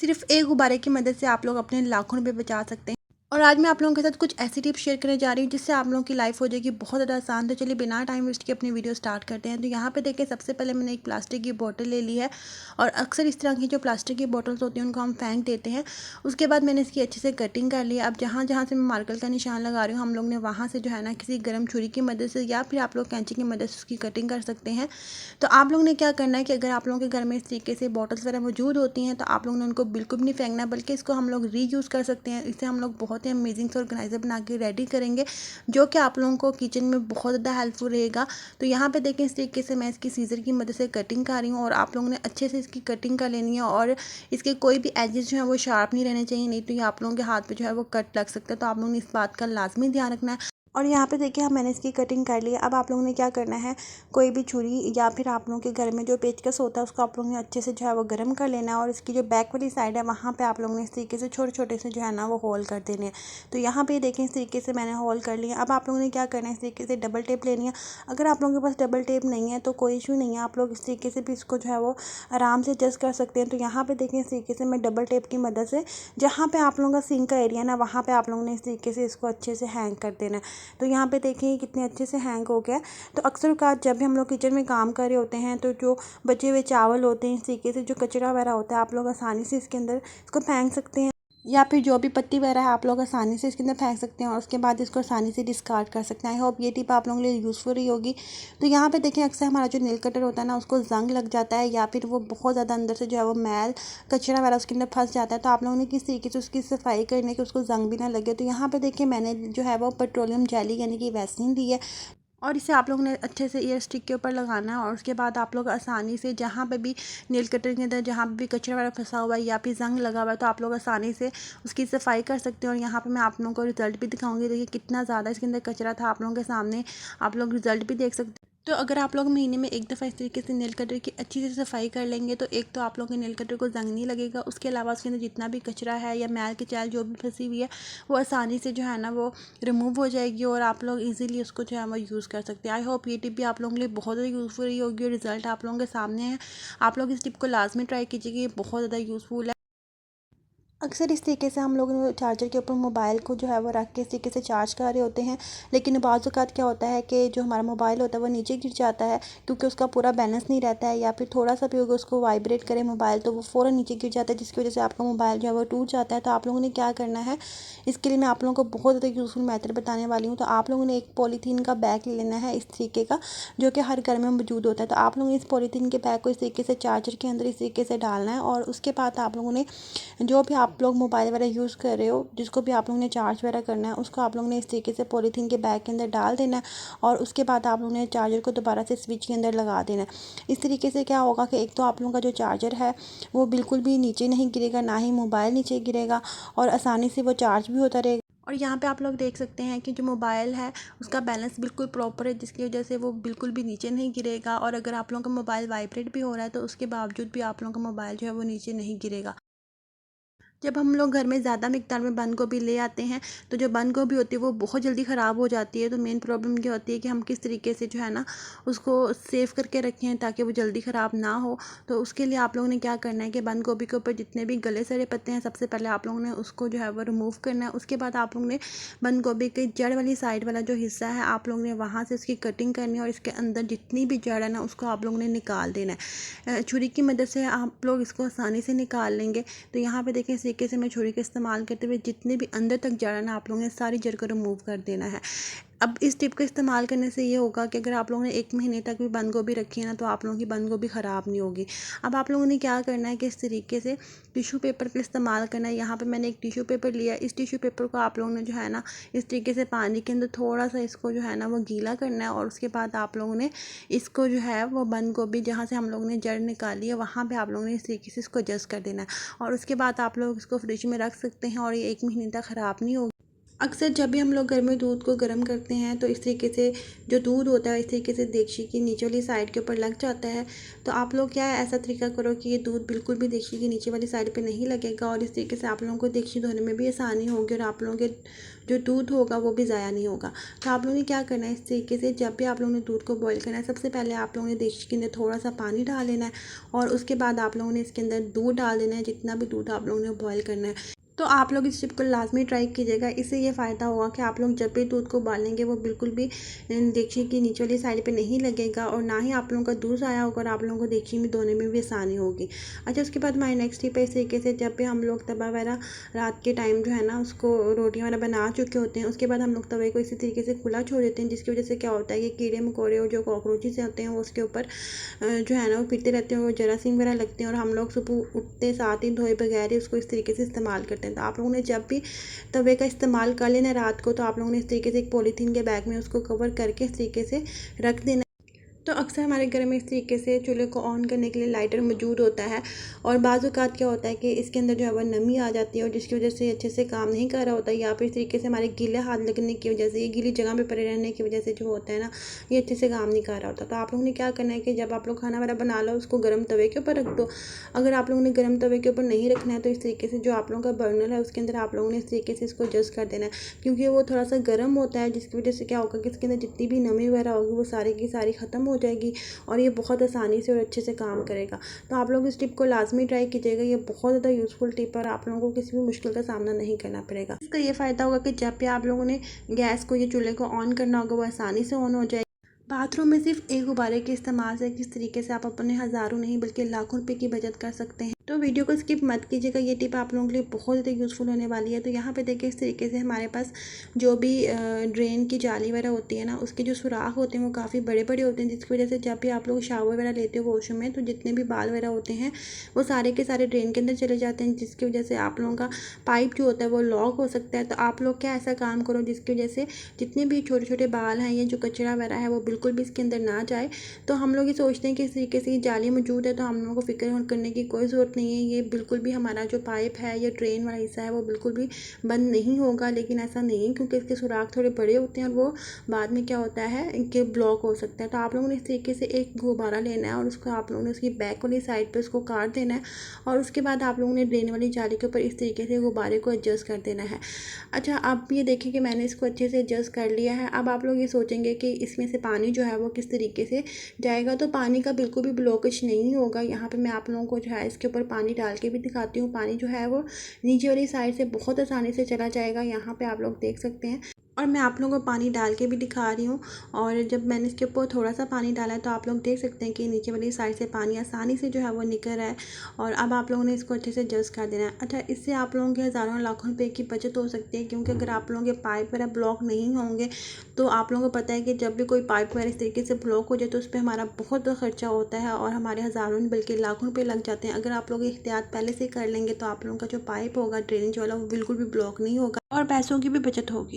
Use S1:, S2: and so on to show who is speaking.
S1: सिर्फ एक गुब्बारे की मदद से आप लोग अपने लाखों रुपए बचा सकते हैं। और आज मैं आप लोगों के साथ कुछ ऐसी टिप्स शेयर करने जा रही हूँ जिससे आप लोगों की लाइफ हो जाएगी बहुत ज़्यादा आसान। तो चलिए बिना टाइम वेस्ट के अपनी वीडियो स्टार्ट करते हैं। तो यहाँ पे देखिए, सबसे पहले मैंने एक प्लास्टिक की बोतल ले ली है और अक्सर इस तरह की जो प्लास्टिक की बोतल्स होती हैं उनको हम फेंक देते हैं। उसके बाद मैंने इसकी अच्छे से कटिंग कर ली है। अब जहाँ जहाँ से मैं मार्कर का निशान लगा रही हूँ, हम लोग ने वहाँ से जो है ना किसी गर्म छुरी की मदद से या फिर आप लोग कैंची की मदद से उसकी कटिंग कर सकते हैं। तो आप लोग ने क्या करना है कि अगर आप लोगों के घर में इस तरीके से बॉटल्स वगैरह मौजूद होती हैं तो आप लोगों ने उनको बिल्कुल भी नहीं फेंकना, बल्कि इसको हम लोग रीयूज़ कर सकते हैं। इससे हम लोग बहुत ही अमेजिंग से ऑर्गेनाइजर बना के रेडी करेंगे, जो कि आप लोगों को किचन में बहुत ज़्यादा हेल्पफुल रहेगा। तो यहाँ पे देखें, इस तरीके से मैं इसकी सीजर की मदद से कटिंग कर रही हूँ और आप लोगों ने अच्छे से इसकी कटिंग कर लेनी है। और इसके कोई भी एजेस जो है वो शार्प नहीं रहने चाहिए, नहीं तो ये आप लोगों के हाथ पे जो है वो कट लग सकता है। तो आप लोगों ने इस बात का लाजमी ध्यान रखना है। और यहाँ पे देखिए, मैंने इसकी कटिंग कर ली है। अब आप लोगों ने क्या करना है, कोई भी छुरी या फिर आप लोगों के घर में जो पेचकस होता है उसको आप लोगों ने अच्छे से जो है वो गर्म कर लेना है। और इसकी जो बैक वाली साइड है वहाँ पे आप लोगों ने इस तरीके से छोटे छोटे से जो है ना वो होल कर देने हैं। तो यहाँ पे देखें, इस तरीके से मैंने होल कर लिया। अब आप लोगों ने क्या करना है, इस तरीके से डबल टेप लेनी है। अगर आप लोगों के पास डबल टेप नहीं है तो कोई इशू नहीं है, आप लोग इस तरीके से भी इसको जो है वो आराम से एडजस्ट कर सकते हैं। तो यहाँ पे देखें, इस तरीके से मैं डबल टेप की मदद से जहाँ पे आप लोगों का सिंक का एरिया ना, वहाँ पे आप लोगों ने इस तरीके से इसको अच्छे से हैंग कर देना है। तो यहाँ पे देखें ये कितने अच्छे से हैंग हो गया है। तो अक्सर औक़ात जब भी हम लोग किचन में काम कर रहे होते हैं तो जो बचे हुए चावल होते हैं, इस तरीके से जो कचरा वगैरह होता है, आप लोग आसानी से इसके अंदर इसको फेंक सकते हैं। या फिर जो भी पत्ती वगैरह है आप लोग आसानी से इसके अंदर फेंक सकते हैं और उसके बाद इसको आसानी से डिस्कार्ड कर सकते हैं। आई होप ये टिप आप लोगों के लिए यूज़फुल रही होगी। तो यहाँ पे देखें, अक्सर हमारा जो नेल कटर होता है ना, उसको जंग लग जाता है या फिर वो बहुत ज़्यादा अंदर से जो है वो मैल कचरा वगैरह उसके अंदर फंस जाता है। तो आप लोगों ने किस तरीके से उसकी सफाई करने की, उसको जंग भी ना लगे। तो यहाँ पे देखिए, मैंने जो है वो पेट्रोलियम जेली यानी कि वैसलीन ली है और इसे आप लोगों ने अच्छे से ईयर स्टिक के ऊपर लगाना है। और उसके बाद आप लोग आसानी से जहाँ पे भी नेल कटर के अंदर जहाँ पे भी कचरा वगैरह फंसा हुआ है या फिर जंग लगा हुआ है, तो आप लोग आसानी से उसकी सफाई कर सकते हैं। और यहाँ पे मैं आप लोगों को रिजल्ट भी दिखाऊंगी। देखिए कितना ज़्यादा इसके अंदर कचरा था, आप लोगों के सामने आप लोग रिजल्ट भी देख सकते हैं। तो अगर आप लोग महीने में एक दफ़ा इस तरीके से नेल कटर की अच्छी से सफाई कर लेंगे तो एक तो आप लोगों के नेल कटर को जंग नहीं लगेगा, उसके अलावा उसके अंदर जितना भी कचरा है या मैल की चाल जो भी फंसी हुई है वो आसानी से जो है ना वो रिमूव हो जाएगी और आप लोग इजीली उसको जो है वो यूज़ कर सकते हैं। आई होप ये टिप भी आप लोगों के लिए बहुत ज़्यादा यूज़फुल रही होगी और रिजल्ट आप लोगों के सामने है। आप लोग इस टिप को लाजमी ट्राई कीजिएगा, ये बहुत ज़्यादा यूज़फुल है। अक्सर इस तरीके से हम लोग चार्जर के ऊपर मोबाइल को जो है वो रख के इस तरीके से चार्ज कर रहे होते हैं, लेकिन बाज़ औक़ात क्या होता है कि जो हमारा मोबाइल होता है वो नीचे गिर जाता है क्योंकि उसका पूरा बैलेंस नहीं रहता है, या फिर थोड़ा सा भी अगर उसको वाइब्रेट करे मोबाइल तो वो फ़ौरन नीचे गिर जाता है, जिसकी वजह से आपका मोबाइल जो है वो टूट जाता है। तो आप लोगों ने क्या करना है, इसके लिए मैं आप लोगों को बहुत ज़्यादा यूज़फुल मेथड बताने वाली हूँ। तो आप लोगों ने एक पॉलीथीन का बैग ले लेना है इस तरीके का, जो कि हर घर में मौजूद होता है। तो आप लोगों ने इस पॉलीथीन के बैग को इस तरीके से चार्जर के अंदर इस तरीके से डालना है और उसके बाद आप लोगों ने जो भी आप लोग मोबाइल वगैरह यूज़ कर रहे हो, जिसको भी आप लोगों ने चार्ज वगैरह करना है, उसको आप लोगों ने इस तरीके से पॉलीथीन के बैग के अंदर डाल देना है। और उसके बाद आप लोगों ने चार्जर को दोबारा से स्विच के अंदर लगा देना है। इस तरीके से क्या होगा कि एक तो आप लोगों का जो चार्जर है वो बिल्कुल भी नीचे नहीं गिरेगा, ना ही मोबाइल नीचे गिरेगा और आसानी से वो चार्ज भी होता रहेगा। और यहाँ पे आप लोग देख सकते हैं कि जो मोबाइल है उसका बैलेंस बिल्कुल प्रॉपर है, जिसकी वजह से वो बिल्कुल भी नीचे नहीं गिरेगा। और अगर आप लोगों का मोबाइल वाइब्रेट भी हो रहा है तो उसके बावजूद भी आप लोगों का मोबाइल जो है वो नीचे नहीं गिरेगा। जब हम लोग घर में ज़्यादा मिकदार में बंद गोभी ले आते हैं तो जो बंद गोभी होती है वो बहुत जल्दी ख़राब हो जाती है। तो मेन प्रॉब्लम ये होती है कि हम किस तरीके से जो है ना उसको सेव करके रखें ताकि वो जल्दी ख़राब ना हो। तो उसके लिए आप लोगों ने क्या करना है कि बंद गोभी के ऊपर जितने भी गले सड़े पत्ते हैं, सबसे पहले आप लोगों ने उसको जो है वो रिमूव करना है। उसके बाद आप लोगों ने बंद गोभी की जड़ वाली साइड वाला जो हिस्सा है आप लोगों ने वहाँ से उसकी कटिंग करनी है और इसके अंदर जितनी भी जड़ है ना उसको आप लोगों ने निकाल देना है। छुरी की मदद से आप लोग इसको आसानी से निकाल लेंगे। तो यहाँ पे देखें, इस तरीके से मैं छुरी का इस्तेमाल करते हुए जितने भी अंदर तक जड़ है ना आप लोगों ने सारी जड़ को रिमूव कर देना है। अब इस टिप का इस्तेमाल करने से ये होगा कि अगर आप लोगों ने 1 महीने तक भी बंद गोभी रखी है ना तो आप लोगों की बंद गोभी ख़राब नहीं होगी। अब आप लोगों ने क्या करना है कि इस तरीके से टिश्यू पेपर का इस्तेमाल करना है। यहाँ पे मैंने एक टिश्यू पेपर लिया है। इस टिश्यू पेपर को आप लोगों ने जो है ना इस तरीके से पानी के अंदर थोड़ा सा इसको जो है ना वो गीला करना है और उसके बाद आप लोगों ने इसको जो है वो बंद गोभी जहाँ से हम लोगों ने जड़ निकाली है वहाँ पर आप लोगों ने इस तरीके से इसको एडजस्ट कर देना है। और उसके बाद आप लोग इसको फ्रिज में रख सकते हैं और ये 1 महीने तक ख़राब नहीं होगी। अक्सर जब भी हम लोग घर में दूध को गर्म करते हैं तो इस तरीके से जो दूध होता है इस तरीके से देगची की नीचे वाली साइड के ऊपर लग जाता है। तो आप लोग क्या है ऐसा तरीका करो कि ये दूध बिल्कुल भी देगची की नीचे वाली साइड पे नहीं लगेगा और इस तरीके से आप लोगों को देगची धोने में भी आसानी होगी और आप लोगों के जो दूध होगा वो भी ज़ाया नहीं होगा। तो आप लोगों ने क्या करना है, इस तरीके से जब भी आप लोगों ने दूध को बॉईल करना है, सबसे पहले आप लोगों ने देगची के अंदर थोड़ा सा पानी डाल लेना है और उसके बाद आप लोगों ने इसके अंदर दूध डाल देना है, जितना भी दूध आप लोगों ने बॉईल करना है। तो आप लोग इस टिप को लाजमी ट्राई कीजिएगा। इससे ये फ़ायदा होगा कि आप लोग जब भी दूध को उबालेंगे वो बिल्कुल भी देगची की नीचे वाली साइड पे नहीं लगेगा और ना ही आप लोगों का दूध आया होगा और आप लोगों को देगची में धोने में भी आसानी होगी। अच्छा, उसके बाद हमारी नेक्स्ट टिप है इस तरीके से जब भी हम लोग तवा वगैरह रात के टाइम जो है ना उसको रोटियाँ वगैरह बना चुके होते हैं, उसके बाद हम लोग तवे को इसी तरीके से खुला छोड़ देते हैं, जिसकी वजह से क्या होता है कि कीड़े मकोड़े और जो कॉकरोचेस होते हैं वो उसके ऊपर जो है ना वो फिरते रहते हैं, वो जरासीम वगैरह लगते हैं और हम लोग सुबह उठते साथ ही धोए बगैर ही उसको इस तरीके से इस्तेमाल करते हैं। तो आप लोगों ने जब भी तवे का इस्तेमाल कर लेना रात को, तो आप लोगों ने इस तरीके से एक पॉलीथीन के बैग में उसको कवर करके इस तरीके से रख देना। तो अक्सर हमारे घर में इस तरीके से चूल्हे को ऑन करने के लिए लाइटर मौजूद होता है और बाज़ औक़ात क्या होता है कि इसके अंदर जो है वह नमी आ जाती है और जिसकी वजह से अच्छे से काम नहीं कर रहा होता, या फिर इस तरीके से हमारे गीले हाथ लगने की वजह से, ये गीली जगह पे पड़े रहने की वजह से जो होता है ना ये अच्छे से काम नहीं कर रहा होता। तो आप लोगों ने क्या करना है कि जब आप लोग खाना वगैरह बना लो उसको गर्म तवे के ऊपर रख दो। अगर आप लोगों ने गर्म तवे के ऊपर नहीं रखना है तो इस तरीके से जो आप लोगों का बर्नर है उसके अंदर आप लोगों ने इस तरीके से इसको एडजस्ट कर देना है, क्योंकि वो थोड़ा सा गर्म होता है, जिसकी वजह से क्या होगा कि इसके अंदर जितनी भी नमी वगैरह होगी वो सारी की सारी ख़त्म हो जाएगी और ये बहुत आसानी से और अच्छे से काम करेगा। तो आप लोग इस टिप को लाजमी ट्राई कीजिएगा, ये बहुत ज़्यादा यूज़फुल टिप है और आप लोगों को किसी भी मुश्किल का सामना नहीं करना पड़ेगा। इसका ये फ़ायदा होगा कि जब भी आप लोगों ने गैस को, ये चूल्हे को ऑन करना होगा वो आसानी से ऑन हो जाएगा। बाथरूम में सिर्फ एक गुब्बारे के इस्तेमाल से किस तरीके से आप अपने हज़ारों नहीं बल्कि लाखों रुपए की बचत कर सकते हैं। तो वीडियो को स्किप मत कीजिएगा, ये टिप आप लोगों के लिए बहुत ज़्यादा यूज़फुल होने वाली है। तो यहाँ पे देखिए इस तरीके से हमारे पास जो भी ड्रेन की जाली वगैरह होती है ना उसके जो सुराख होते हैं वो काफ़ी बड़े बड़े होते हैं, जिसकी वजह से जब भी आप लोग शावर वगैरह लेते हो वॉशरूम में तो जितने भी बाल वगैरह होते हैं वो सारे के सारे ड्रेन के अंदर चले जाते हैं, जिसकी वजह से आप लोगों का पाइप जो होता है वो लॉक हो सकता है। तो आप लोग क्या ऐसा काम करो जिसकी वजह से जितने भी छोटे छोटे बाल हैं या जो कचरा वगैरह है वो बिल्कुल भी इसके अंदर ना जाए। तो हम लोग ये सोचते हैं कि इस तरीके से ये जाली मौजूद है तो हम लोगों को फिक्र करने की कोई ज़रूरत नहीं है, ये बिल्कुल भी हमारा जो पाइप है या ड्रेन वाला हिस्सा है वो बिल्कुल भी बंद नहीं होगा। लेकिन ऐसा नहीं है क्योंकि इसके सुराख थोड़े बड़े होते हैं और वो बाद में क्या होता है इनके ब्लॉक हो सकता है। तो आप लोगों ने इस तरीके से एक गुब्बारा लेना है और उसको आप लोगों ने उसकी बैक वाली साइड पे उसको काट देना है और उसके बाद आप लोगों ने ड्रेन वाली जाली के ऊपर इस तरीके से गुब्बारे को एडजस्ट कर देना है। अच्छा, अब ये देखिए कि मैंने इसको अच्छे से एडजस्ट कर लिया है। अब आप लोग ये सोचेंगे कि इसमें से पानी जो है वो किस तरीके से जाएगा, तो पानी का बिल्कुल भी ब्लॉकेज नहीं होगा। यहाँ पे मैं आप लोगों को जो है इसके ऊपर पानी डाल के भी दिखाती हूँ। पानी जो है वो नीचे वाली साइड से बहुत आसानी से चला जाएगा, यहाँ पे आप लोग देख सकते हैं। और मैं आप लोगों को पानी डाल के भी दिखा रही हूँ और जब मैंने इसके ऊपर थोड़ा सा पानी डाला है तो आप लोग देख सकते हैं कि नीचे वाली साइड से पानी आसानी से जो है वो निकल रहा है। और अब आप लोगों ने इसको अच्छे से एडजस्ट कर देना है। अच्छा, इससे आप लोगों के हज़ारों लाखों रुपए की बचत हो सकती है, क्योंकि अगर आप लोगों के पाइप वगैरह ब्लॉक नहीं होंगे तो आप लोगों को पता है कि जब भी कोई पाइप वगैरह इस तरीके से ब्लॉक हो जाए तो उस पर हमारा बहुत खर्चा होता है और हमारे हज़ारों नहीं बल्कि लाखों रुपये लग जाते हैं। अगर आप लोग एहतियात पहले से कर लेंगे तो आप लोगों का जो पाइप होगा ड्रेनेज वाला वो बिल्कुल भी ब्लॉक नहीं होगा और पैसों की भी बचत होगी।